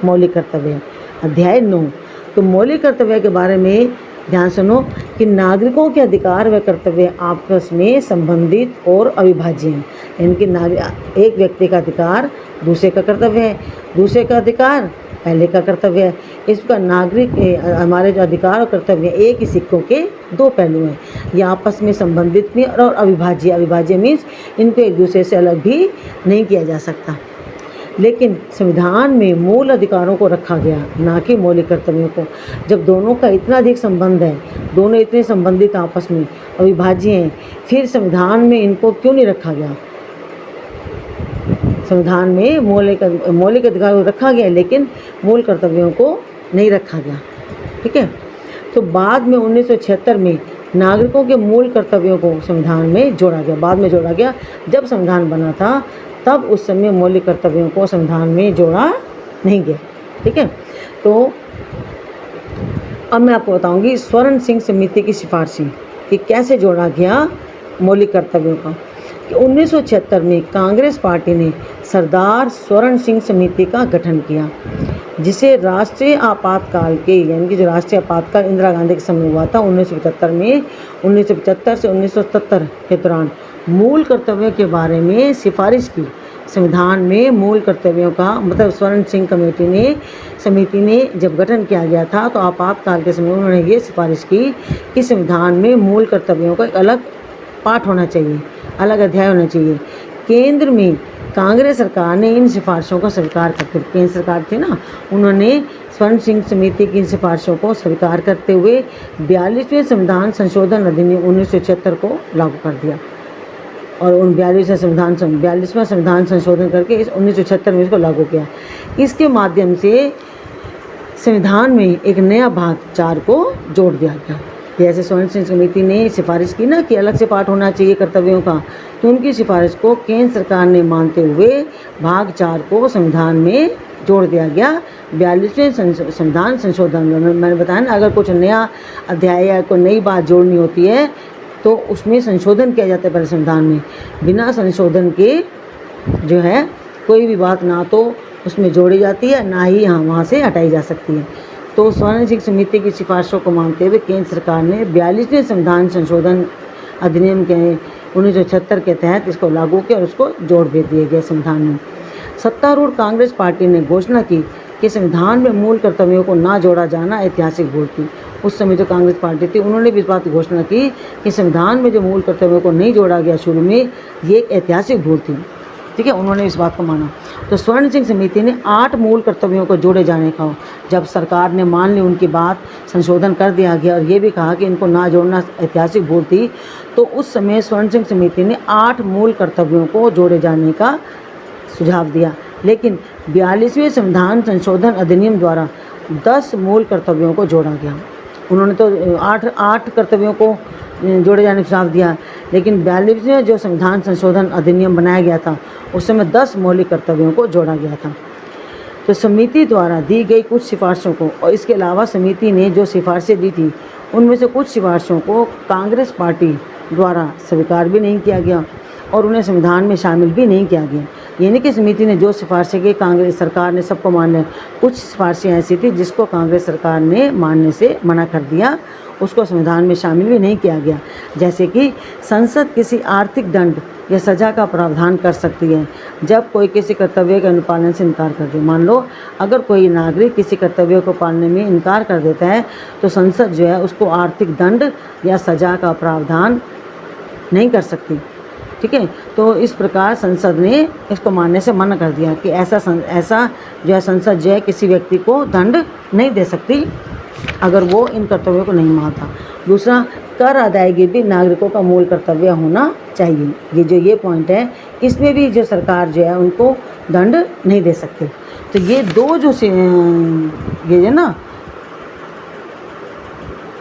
मौलिक कर्तव्य। अध्याय 9। तो मौलिक कर्तव्य के बारे में ध्यान सुनो कि नागरिकों के अधिकार व कर्तव्य आपस में संबंधित और अविभाज्य हैं। यानी कि एक व्यक्ति का अधिकार दूसरे का कर्तव्य है, दूसरे का अधिकार पहले का कर्तव्य है। इस प्रकार नागरिक हमारे जो अधिकार और कर्तव्य एक ही सिक्कों के दो पहलू हैं। ये आपस में संबंधित भी और अविभाज्य। अविभाज्य मीन्स इनको एक दूसरे से अलग भी नहीं किया जा सकता। लेकिन संविधान में मूल अधिकारों को रखा गया, ना कि मौलिक कर्तव्यों को। जब दोनों का इतना अधिक संबंध है, दोनों इतने संबंधित आपस में अविभाज्य हैं, फिर संविधान में इनको क्यों नहीं रखा गया? संविधान में मौलिक अधिकारों को रखा गया, लेकिन मूल कर्तव्यों को नहीं रखा गया। ठीक है। तो बाद में 1976 में नागरिकों के मूल कर्तव्यों को संविधान में जोड़ा गया। बाद में जोड़ा गया, जब संविधान बना था तब उस समय मौलिक कर्तव्यों को संविधान में जोड़ा नहीं गया। ठीक है। तो अब मैं आपको बताऊंगी स्वर्ण सिंह समिति की सिफारिशें कि कैसे जोड़ा गया मौलिक कर्तव्यों का। कि 1976 में कांग्रेस पार्टी ने सरदार स्वर्ण सिंह समिति का गठन किया, जिसे राष्ट्रीय आपातकाल के, यानी कि जो राष्ट्रीय आपातकाल इंदिरा गांधी के समय हुआ था 1975 में, 1975 से 1977 के दौरान मूल कर्तव्यों के बारे में सिफारिश की। संविधान में मूल कर्तव्यों का मतलब स्वर्ण सिंह समिति ने जब गठन किया गया था तो आपातकाल के समय उन्होंने ये सिफारिश की कि संविधान में मूल कर्तव्यों का एक अलग पाठ होना चाहिए, अलग अध्याय होना चाहिए। केंद्र में कांग्रेस सरकार ने इन सिफारिशों को स्वीकार करते, केंद्र सरकार थी ना, उन्होंने स्वर्ण सिंह समिति की इन सिफारिशों को स्वीकार करते हुए 42वें संविधान संशोधन अधिनियम 1976 को लागू कर दिया। और उन 42वां संविधान संशोधन करके इस 1976 में इसको लागू किया। इसके माध्यम से संविधान में एक नया भाग 4 को जोड़ दिया गया। जैसे स्वर्ण सिंह समिति ने सिफारिश की ना कि अलग से पाठ होना चाहिए कर्तव्यों का, तो उनकी सिफारिश को केंद्र सरकार ने मानते हुए भाग 4 को संविधान में जोड़ दिया गया 42वें संविधान संशोधन में। मैंने बताया ना, अगर कुछ नया अध्याय या कोई नई बात जोड़नी होती है तो उसमें संशोधन किया जाता है पहले संविधान में। बिना संशोधन के जो है कोई भी बात ना तो उसमें जोड़ी जाती है, ना ही वहाँ से हटाई जा सकती है। तो स्वर्ण सिंह समिति की सिफारिशों को मानते हुए केंद्र सरकार ने 42वें संविधान संशोधन अधिनियम के 1976 के तहत इसको लागू किया और उसको जोड़ भी दिए गए संविधान में। सत्तारूढ़ कांग्रेस पार्टी ने घोषणा की कि संविधान में मूल कर्तव्यों को ना जोड़ा जाना ऐतिहासिक भूल थी। उस समय जो कांग्रेस पार्टी थी उन्होंने भी इस बात की घोषणा की कि संविधान में जो मूल कर्तव्यों को नहीं जोड़ा गया शुरू में, ये एक ऐतिहासिक भूल थी। ठीक है, उन्होंने इस बात को माना। तो स्वर्ण सिंह समिति ने 8 मूल कर्तव्यों को जोड़े जाने का, जब सरकार ने मान ली उनकी बात, संशोधन कर दिया गया और ये भी कहा कि इनको ना जोड़ना ऐतिहासिक भूल थी, तो उस समय स्वर्ण सिंह समिति ने 8 मूल कर्तव्यों को जोड़े जाने का सुझाव दिया। लेकिन 42वें संविधान संशोधन अधिनियम द्वारा 10 मूल कर्तव्यों को जोड़ा गया। उन्होंने तो 8 कर्तव्यों को जोड़े जाने का सुझाव दिया, लेकिन 42वें जो संविधान संशोधन अधिनियम बनाया गया था उस समय 10 मौलिक कर्तव्यों को जोड़ा गया था। तो समिति द्वारा दी गई कुछ सिफारिशों को और इसके अलावा समिति ने जो सिफारिशें दी थी उनमें से कुछ सिफारिशों को कांग्रेस पार्टी द्वारा स्वीकार भी नहीं किया गया और उन्हें संविधान में शामिल भी नहीं किया गया। यानी कि समिति ने जो सिफारिशें की कांग्रेस सरकार ने सबको मान लिया। कुछ सिफारिशें ऐसी थी जिसको कांग्रेस सरकार ने मानने से मना कर दिया, उसको संविधान में शामिल भी नहीं किया गया। जैसे कि संसद किसी आर्थिक दंड या सज़ा का प्रावधान कर सकती है जब कोई किसी कर्तव्य के अनुपालन से इनकार कर दे। मान लो अगर कोई नागरिक किसी कर्तव्य को पालने में इनकार कर देता है तो संसद जो है उसको आर्थिक दंड या सज़ा का प्रावधान नहीं कर सकती। ठीक है, तो इस प्रकार संसद ने इसको मानने से मना कर दिया कि ऐसा जो है संसद जो है किसी व्यक्ति को दंड नहीं दे सकती अगर वो इन कर्तव्यों को नहीं मानता। दूसरा, कर अदायगी भी नागरिकों का मूल कर्तव्य होना चाहिए। ये पॉइंट है, इसमें भी जो सरकार जो है उनको दंड नहीं दे सकती। तो ये दो जो ये है ना,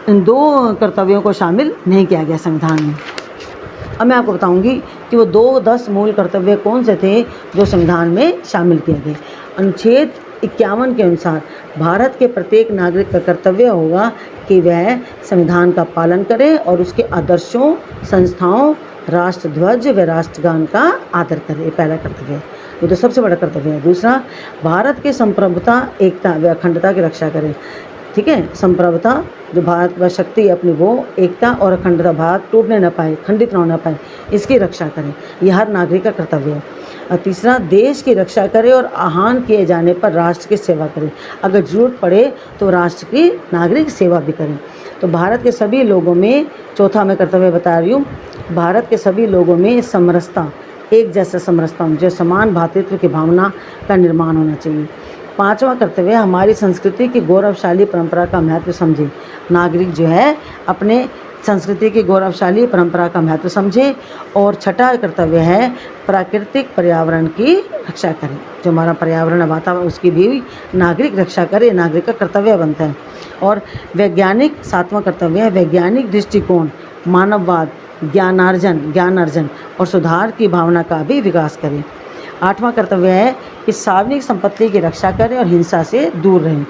इन 2 कर्तव्यों को शामिल नहीं किया गया संविधान में। अब मैं आपको बताऊंगी कि वो 10 मूल कर्तव्य कौन से थे जो संविधान में शामिल किए गए। अनुच्छेद 51 के अनुसार भारत के प्रत्येक नागरिक का कर्तव्य होगा कि वह संविधान का पालन करे और उसके आदर्शों, संस्थाओं, राष्ट्रध्वज व राष्ट्रगान का आदर करे। पहला कर्तव्य। वो तो सबसे बड़ा कर्तव्य है। दूसरा, भारत के संप्रभुता, एकता व अखंडता की रक्षा करें। ठीक है, संप्रभुता, जो भारत व शक्ति अपनी वो एकता और अखंडता, भारत टूटने न पाए, खंडित न होना पाए, इसकी रक्षा करें। यह हर नागरिक का कर्तव्य है। और तीसरा, देश की रक्षा करें और आह्वान किए जाने पर राष्ट्र की सेवा करें। अगर ज़रूरत पड़े तो राष्ट्र की नागरिक सेवा भी करें। तो भारत के सभी लोगों में, चौथा मैं कर्तव्य बता रही हूँ, भारत के सभी लोगों में समरसता, एक जैसा समरसता, जो समान भातृत्व की भावना का निर्माण होना चाहिए। पांचवा कर्तव्य, हमारी संस्कृति की गौरवशाली परंपरा का महत्व समझे। नागरिक जो है अपने संस्कृति की गौरवशाली परंपरा का महत्व समझे। और छठा कर्तव्य है, प्राकृतिक पर्यावरण की रक्षा करें। जो हमारा पर्यावरण है, वातावरण, उसकी भी नागरिक रक्षा करे, नागरिक का कर्तव्य बनता है। और वैज्ञानिक, सातवां कर्तव्य है, वैज्ञानिक दृष्टिकोण, मानववाद, ज्ञानार्जन और सुधार की भावना का भी विकास करें। आठवां कर्तव्य है कि सार्वजनिक संपत्ति की रक्षा करें और हिंसा से दूर रहें।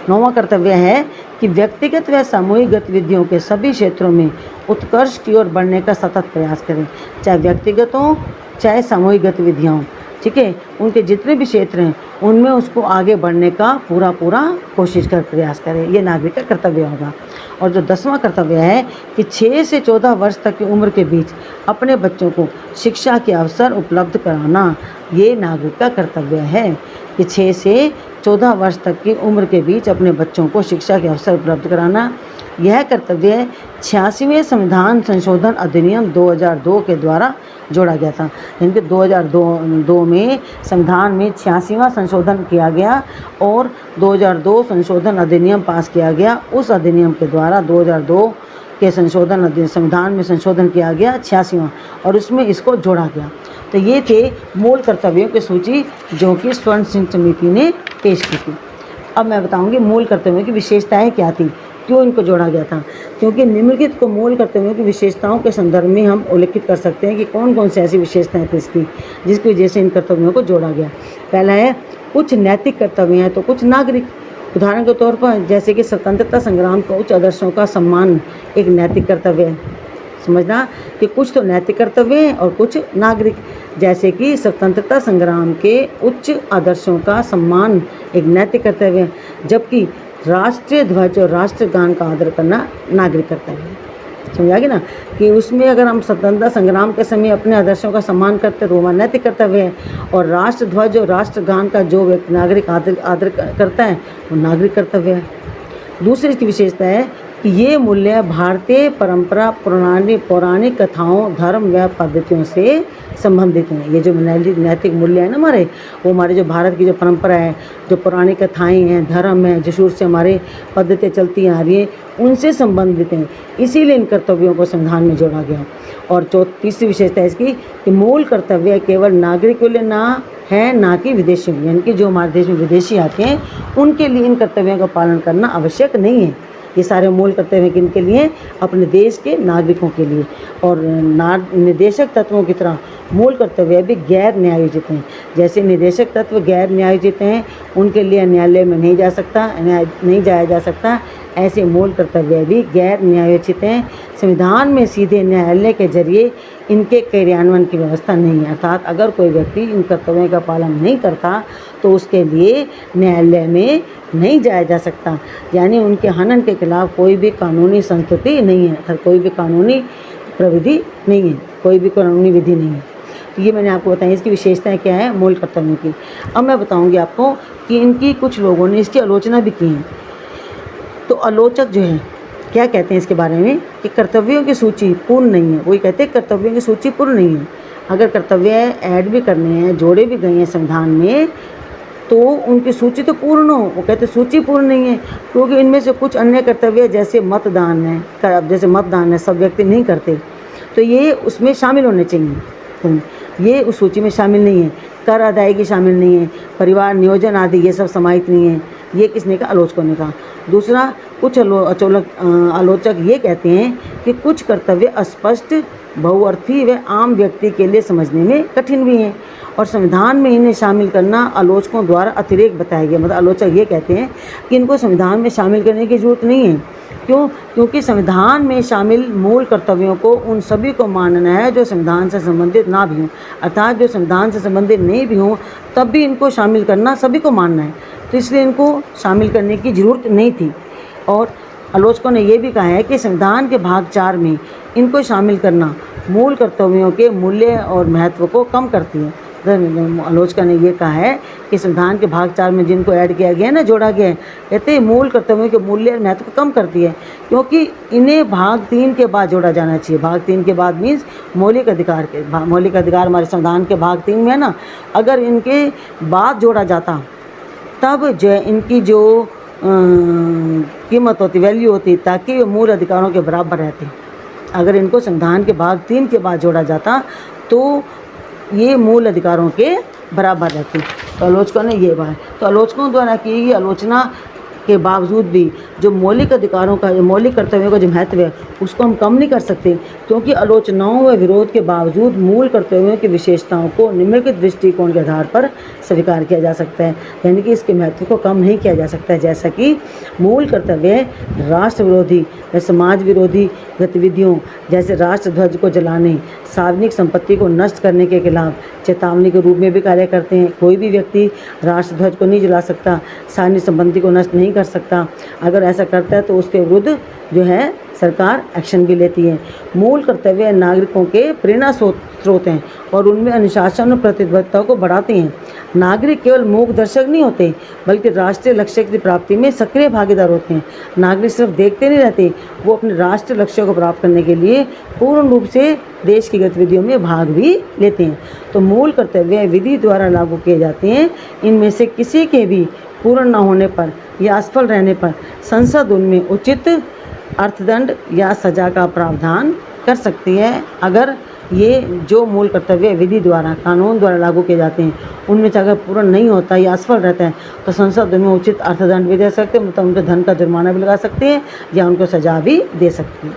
नौवां कर्तव्य है कि व्यक्तिगत व सामूहिक गतिविधियों के सभी क्षेत्रों में उत्कर्ष की ओर बढ़ने का सतत प्रयास करें, चाहे व्यक्तिगत हो चाहे सामूहिक गतिविधियाँ हों। ठीक है, उनके जितने भी क्षेत्र हैं उनमें उसको आगे बढ़ने का पूरा कोशिश कर प्रयास करें। ये नागरिक का कर्तव्य होगा। और जो 10वां कर्तव्य है कि 6 से 14 वर्ष तक की उम्र के बीच अपने बच्चों को शिक्षा के अवसर उपलब्ध कराना, ये नागरिक का कर्तव्य है कि 6 से 14 वर्ष तक की उम्र के बीच अपने बच्चों को शिक्षा के अवसर उपलब्ध कराना। यह कर्तव्य 86वें संविधान संशोधन अधिनियम 2002 के द्वारा जोड़ा गया था। यानी कि 2002 में संविधान में 86वां संशोधन किया गया और 2002 संशोधन अधिनियम पास किया गया। उस अधिनियम के द्वारा 2002 के संविधान में संशोधन किया गया 86वां, और उसमें इसको जोड़ा गया। तो ये थे मूल कर्तव्यों की सूची जो कि स्वर्ण सिंह समिति ने पेश की थी। अब मैं बताऊंगी मूल कर्तव्यों की विशेषताएं क्या थी, क्यों इनको जोड़ा गया था। क्योंकि निम्नलिखित को मूल कर्तव्यों की विशेषताओं के संदर्भ में हम उल्लेखित कर सकते हैं कि कौन कौन सी ऐसी विशेषताएं थी इसकी, जिसकी वजह से इन कर्तव्यों को जोड़ा गया। पहला है, कुछ नैतिक कर्तव्य हैं तो कुछ नागरिक। उदाहरण के तौर पर जैसे कि स्वतंत्रता संग्राम के उच्च आदर्शों का सम्मान एक नैतिक कर्तव्य है। समझना कि कुछ तो नैतिक कर्तव्य हैं और कुछ नागरिक। जैसे कि स्वतंत्रता संग्राम के उच्च आदर्शों का सम्मान एक नैतिक कर्तव्य है, जबकि राष्ट्रीय ध्वज और राष्ट्रगान का आदर करना नागरिक कर्तव्य है। समझा गया ना कि उसमें अगर हम स्वतंत्रता संग्राम के समय अपने आदर्शों का सम्मान करते हैं तो हमारा नैतिक कर्तव्य है, और राष्ट्र ध्वज और राष्ट्रगान का जो व्यक्ति नागरिक आदर करता है वो नागरिक कर्तव्य है। दूसरी इसकी विशेषता है कि ये मूल्य भारतीय परंपरा, पौराणिक कथाओं, धर्म व पद्धतियों से संबंधित हैं। ये जो नैतिक मूल्य है ना हमारे, वो हमारे जो भारत की जो परंपरा है, जो पौराणिक कथाएं हैं, धर्म है, जो शुरू से हमारे पद्धतियाँ चलती आ रही हैं, उनसे संबंधित हैं। इसीलिए इन कर्तव्यों को संविधान में जोड़ा गया। और तीसरी विशेषता है इसकी कि मूल कर्तव्य केवल नागरिक के लिए ना है, ना कि विदेशियों के लिए। यानी कि जो हमारे देश में विदेशी आते हैं उनके लिए इन कर्तव्यों का पालन करना आवश्यक नहीं है। ये सारे मूल कर्तव्य किनके लिए? अपने देश के नागरिकों के लिए। और निदेशक तत्वों की तरह मूल कर्तव्य भी गैर न्यायोचित हैं। जैसे निदेशक तत्व गैर न्यायोचित हैं, उनके लिए न्यायालय में नहीं जाया जा सकता, ऐसे मूल कर्तव्य भी गैर न्यायोचित हैं। संविधान में सीधे न्यायालय के जरिए इनके कार्यान्वयन की व्यवस्था नहीं है। अर्थात अगर कोई व्यक्ति इन कर्तव्यों का पालन नहीं करता तो उसके लिए न्यायालय में नहीं जाया जा सकता। यानी उनके हनन के खिलाफ कोई भी कानूनी संस्तुति नहीं है, कोई भी कानूनी प्रविधि नहीं है, कोई भी कानूनी विधि नहीं है। तो ये मैंने आपको बताया इसकी विशेषताएं क्या है मूल कर्तव्यों की। अब मैं बताऊंगी आपको कि इनकी कुछ लोगों ने इसकी आलोचना भी की है। तो आलोचक जो है क्या कहते हैं इसके बारे में कि कर्तव्यों की सूची पूर्ण नहीं है। वही कहते हैं कर्तव्यों की सूची पूर्ण नहीं है। अगर कर्तव्य ऐड भी करने हैं, जोड़े भी गए हैं संविधान में, तो उनकी सूची तो पूर्ण हो। वो कहते सूची पूर्ण नहीं है क्योंकि इनमें से कुछ अन्य कर्तव्य जैसे मतदान है, जैसे मतदान है सब व्यक्ति नहीं करते, तो ये उसमें शामिल होने चाहिए। ये उस सूची में शामिल नहीं है। कर अदायगी शामिल नहीं है, परिवार नियोजन आदि ये सब समाहित नहीं है। ये किसने का? आलोचकों ने कहा। दूसरा, कुछ आलोचक ये कहते हैं कि कुछ कर्तव्य अस्पष्ट बहुअर्थी व आम व्यक्ति के लिए समझने में कठिन भी हैं और संविधान में इन्हें शामिल करना आलोचकों द्वारा अतिरेक बताया गया। मतलब आलोचक ये कहते हैं कि इनको संविधान में शामिल करने की जरूरत नहीं है। क्यों? क्योंकि संविधान में शामिल मूल कर्तव्यों को उन सभी को मानना है जो संविधान से संबंधित ना भी हों, अर्थात जो संविधान से संबंधित नहीं भी हों तब भी इनको शामिल करना सभी को मानना है, तो इसलिए इनको शामिल करने की ज़रूरत नहीं थी। और आलोचकों ने यह भी कहा है कि संविधान के भाग 4 में इनको शामिल करना मूल कर्तव्यों के मूल्य और महत्व को कम करती है। आलोचकों ने यह कहा है कि संविधान के भाग 4 में जिनको ऐड किया गया है ना, जोड़ा गया है, कहते हैं मूल कर्तव्यों के मूल्य और महत्व को कम करती है, क्योंकि इन्हें भाग 3 के बाद जोड़ा जाना चाहिए। भाग 3 के बाद मीन्स मौलिक अधिकार हमारे संविधान के भाग 3 में है ना, अगर इनके बाद जोड़ा जाता तब जो इनकी जो कीमत होती, वैल्यू होती, ताकि वे मूल अधिकारों के बराबर रहते। अगर इनको संविधान के भाग 3 के बाद जोड़ा जाता तो ये मूल अधिकारों के बराबर रहती। तो आलोचकों ने ये बात, तो आलोचकों द्वारा की गई आलोचना के बावजूद भी जो मौलिक अधिकारों का, जो मौलिक कर्तव्यों का जो महत्व है उसको हम कम नहीं कर सकते, क्योंकि आलोचनाओं व विरोध के बावजूद मूल कर्तव्यों की विशेषताओं को निम्नलिखित दृष्टिकोण के आधार पर स्वीकार किया जा सकता है, यानी कि इसके महत्व को कम नहीं किया जा सकता है। जैसा कि मूल कर्तव्य राष्ट्र विरोधी व समाज विरोधी गतिविधियों जैसे राष्ट्र ध्वज को जलाने, सार्वजनिक संपत्ति को नष्ट करने के खिलाफ चेतावनी के रूप में भी कार्य करते हैं। कोई भी व्यक्ति राष्ट्र ध्वज को नहीं जला सकता, सार्वजनिक संपत्ति को नष्ट नहीं कर सकता। अगर ऐसा करता है तो उसके विरुद्ध जो है सरकार एक्शन भी लेती है। मूल कर्तव्य नागरिकों के प्रेरणा स्रोत हैं और उनमें अनुशासन और प्रतिबद्धता को बढ़ाते हैं। नागरिक केवल मूक दर्शक नहीं होते, बल्कि राष्ट्रीय लक्ष्य की प्राप्ति में सक्रिय भागीदार होते हैं। नागरिक सिर्फ देखते नहीं रहते, वो अपने राष्ट्रीय लक्ष्यों को प्राप्त करने के लिए पूर्ण रूप से देश की गतिविधियों में भाग भी लेते हैं। तो मूल कर्तव्य विधि द्वारा लागू किए जाते हैं। इनमें से किसी के भी पूर्ण न होने पर या असफल रहने पर संसद उनमें उचित अर्थदंड या सजा का प्रावधान कर सकती है। अगर ये जो मूल कर्तव्य विधि द्वारा, कानून द्वारा लागू किए जाते हैं, उनमें से अगर पूर्ण नहीं होता या असफल रहता है तो संसद उनमें उचित अर्थदंड भी दे सकते हैं, मतलब उनके धन का जुर्माना भी लगा सकते हैं या उनको सजा भी दे सकती है।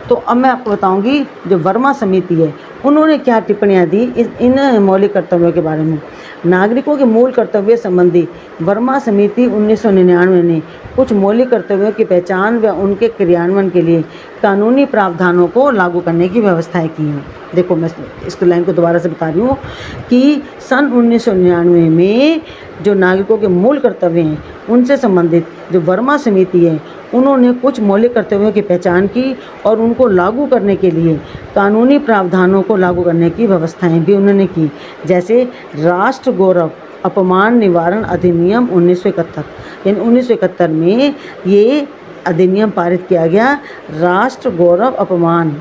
तो अब मैं आपको बताऊंगी जो वर्मा समिति है उन्होंने क्या टिप्पणियां दी इन मौलिक कर्तव्यों के बारे में। नागरिकों के मूल कर्तव्य संबंधी वर्मा समिति 1999 ने कुछ मौलिक कर्तव्यों की पहचान व उनके क्रियान्वयन के लिए कानूनी प्रावधानों को लागू करने की व्यवस्थाएं की हैं। देखो मैं इसको लाइन को दोबारा से बता रही हूँ कि सन 1999 में जो नागरिकों के मूल कर्तव्य हैं उनसे संबंधित जो वर्मा समिति है उन्होंने कुछ मौलिक कर्तव्यों की पहचान की और उनको लागू करने के लिए कानूनी प्रावधानों को लागू करने की व्यवस्थाएं भी उन्होंने की। जैसे राष्ट्र गौरव अपमान निवारण अधिनियम 1971, यानी 1971 में ये अधिनियम पारित किया गया, राष्ट्र गौरव अपमान,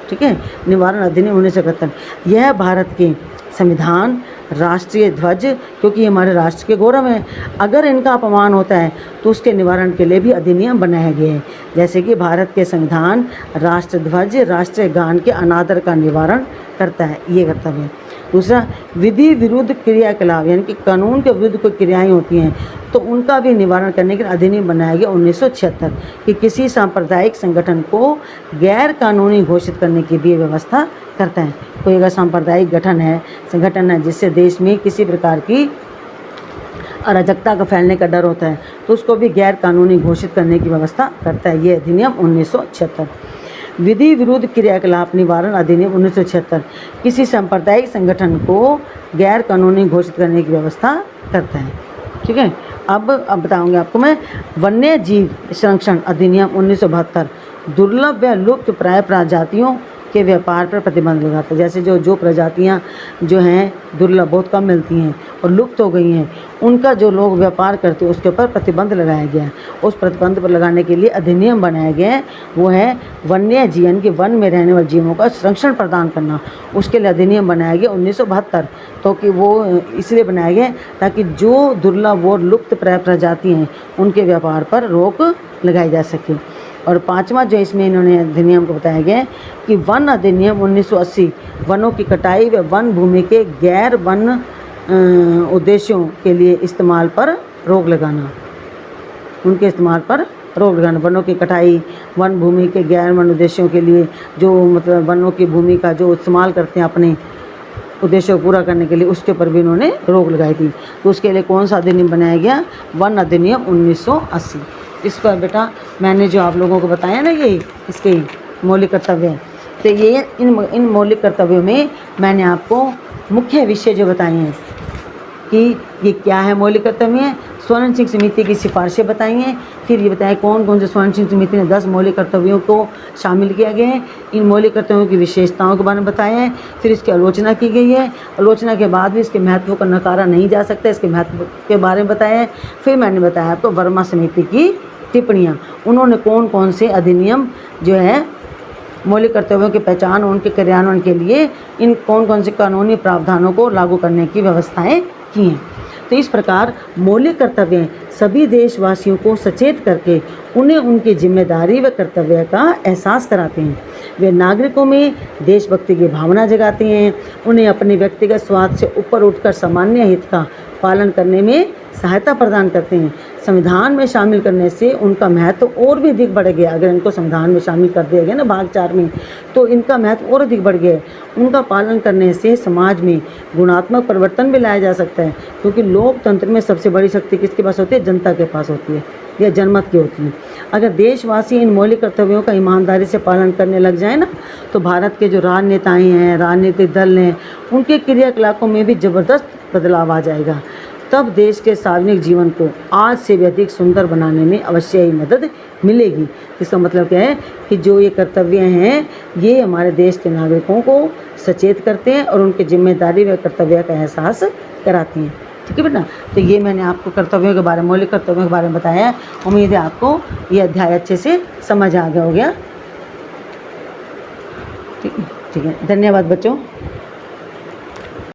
ठीक है, निवारण अधिनियम 1971। यह भारत के संविधान, राष्ट्रीय ध्वज, क्योंकि ये हमारे राष्ट्र के गौरव हैं, अगर इनका अपमान होता है तो उसके निवारण के लिए भी अधिनियम बनाया गया है। जैसे कि भारत के संविधान, राष्ट्र ध्वज, राष्ट्रीय गान के अनादर का निवारण करता है, ये कर्तव्य। दूसरा, विधि विरुद्ध क्रियाकलाप, यानी कि कानून के विरुद्ध कोई क्रियाएं होती हैं तो उनका भी निवारण करने के लिए अधिनियम बनाया गया 1976 कि किसी सांप्रदायिक संगठन को गैर कानूनी घोषित करने की भी व्यवस्था करता है। कोई अगर सांप्रदायिक संगठन है जिससे देश में किसी प्रकार की अराजकता का फैलने का डर होता है तो उसको भी गैर कानूनी घोषित करने की व्यवस्था करता है, ये अधिनियम 1976। विधि विरुद्ध क्रियाकलाप निवारण अधिनियम 1976 किसी सांप्रदायिक संगठन को गैर कानूनी घोषित करने की व्यवस्था करता है, ठीक है। अब बताऊंगी आपको मैं। वन्य जीव संरक्षण अधिनियम 1972 दुर्लभ व लुप्त प्राय प्रजातियों के व्यापार पर प्रतिबंध लगाता है। जैसे जो प्रजातियां जो हैं दुर्लभ, बहुत कम मिलती हैं और लुप्त हो गई हैं, उनका जो लोग व्यापार करते हैं उसके ऊपर प्रतिबंध लगाया गया है। उस प्रतिबंध पर लगाने के लिए अधिनियम बनाया गया है, वो है वन्य जीवन के वन में रहने वाले जीवों का संरक्षण प्रदान करना। उसके लिए अधिनियम बनाया गया 1972, तो कि वो इसलिए बनाया गया ताकि जो दुर्लभ और लुप्त प्राय प्रजाति हैं उनके व्यापार पर रोक लगाई जा सके। और पांचवा जो इसमें इन्होंने अधिनियम को बताया गया है कि वन अधिनियम 1980 वनों की कटाई व वन भूमि के गैर वन उद्देश्यों के लिए इस्तेमाल पर रोक लगाना, उनके इस्तेमाल पर रोक लगाना, वनों की कटाई, वन भूमि के गैर वन उद्देश्यों के लिए जो मतलब वनों की भूमि का जो इस्तेमाल करते हैं अपने उद्देश्य को पूरा करने के लिए, उसके ऊपर भी इन्होंने रोक लगाई थी। तो उसके लिए कौन सा अधिनियम बनाया गया? वन अधिनियम 1980। इस पर बेटा मैंने जो आप लोगों को बताया ना, ये इसके मौलिक कर्तव्य हैं, तो ये इन मौलिक कर्तव्यों में मैंने आपको मुख्य विषय जो बताए हैं कि ये क्या है मौलिक कर्तव्य। स्वर्ण सिंह समिति की सिफारिशें बताई हैं, फिर ये बताया कौन कौन से स्वर्ण सिंह समिति ने 10 मौलिक कर्तव्यों को शामिल किया गया है, इन मौलिक कर्तव्यों की विशेषताओं के बारे में बताया है, फिर इसकी आलोचना की गई है, आलोचना के बाद भी इसके महत्व को नकारा नहीं जा सकता, इसके महत्व के बारे में बताया है। फिर मैंने बताया आपको वर्मा समिति की टिप्पणियाँ, उन्होंने कौन कौन से अधिनियम जो है मौलिक कर्तव्यों की पहचान और उनके क्रियान्वयन के लिए इन कौन कौन से कानूनी प्रावधानों को लागू करने की व्यवस्थाएं की हैं। तो इस प्रकार मौलिक कर्तव्य सभी देशवासियों को सचेत करके उन्हें उनकी जिम्मेदारी व कर्तव्य का एहसास कराते हैं। वे नागरिकों में देशभक्ति की भावना जगाते हैं, उन्हें अपने व्यक्तिगत स्वार्थ से ऊपर उठकर सामान्य हित का पालन करने में सहायता प्रदान करते हैं। संविधान में शामिल करने से उनका महत्व और भी अधिक बढ़ गया। अगर इनको संविधान में शामिल कर दिया गया ना भाग 4 में, तो इनका महत्व और अधिक बढ़ गया है। उनका पालन करने से समाज में गुणात्मक परिवर्तन भी लाया जा सकता है, क्योंकि लोकतंत्र में सबसे बड़ी शक्ति किसके पास होती है? जनता के पास होती है, या जनमत की होती है। अगर देशवासी इन मौलिक कर्तव्यों का ईमानदारी से पालन करने लग जाए ना, तो भारत के जो राजनेताएँ हैं, राजनीतिक दल हैं, उनके क्रियाकलापों में भी ज़बरदस्त बदलाव आ जाएगा। तब देश के सार्वजनिक जीवन को आज से भी अधिक सुंदर बनाने में अवश्य ही मदद मिलेगी। इसका मतलब क्या है कि जो ये कर्तव्य हैं, ये हमारे देश के नागरिकों को सचेत करते हैं और उनकी जिम्मेदारी व कर्तव्य का एहसास कराते हैं। ठीक है बेटा, तो ये मैंने आपको कर्तव्यों के बारे में, मौलिक कर्तव्यों के बारे में बताया है। उम्मीद है आपको ये अध्याय अच्छे से समझ आ गया हो गया। ठीक है, धन्यवाद बच्चों।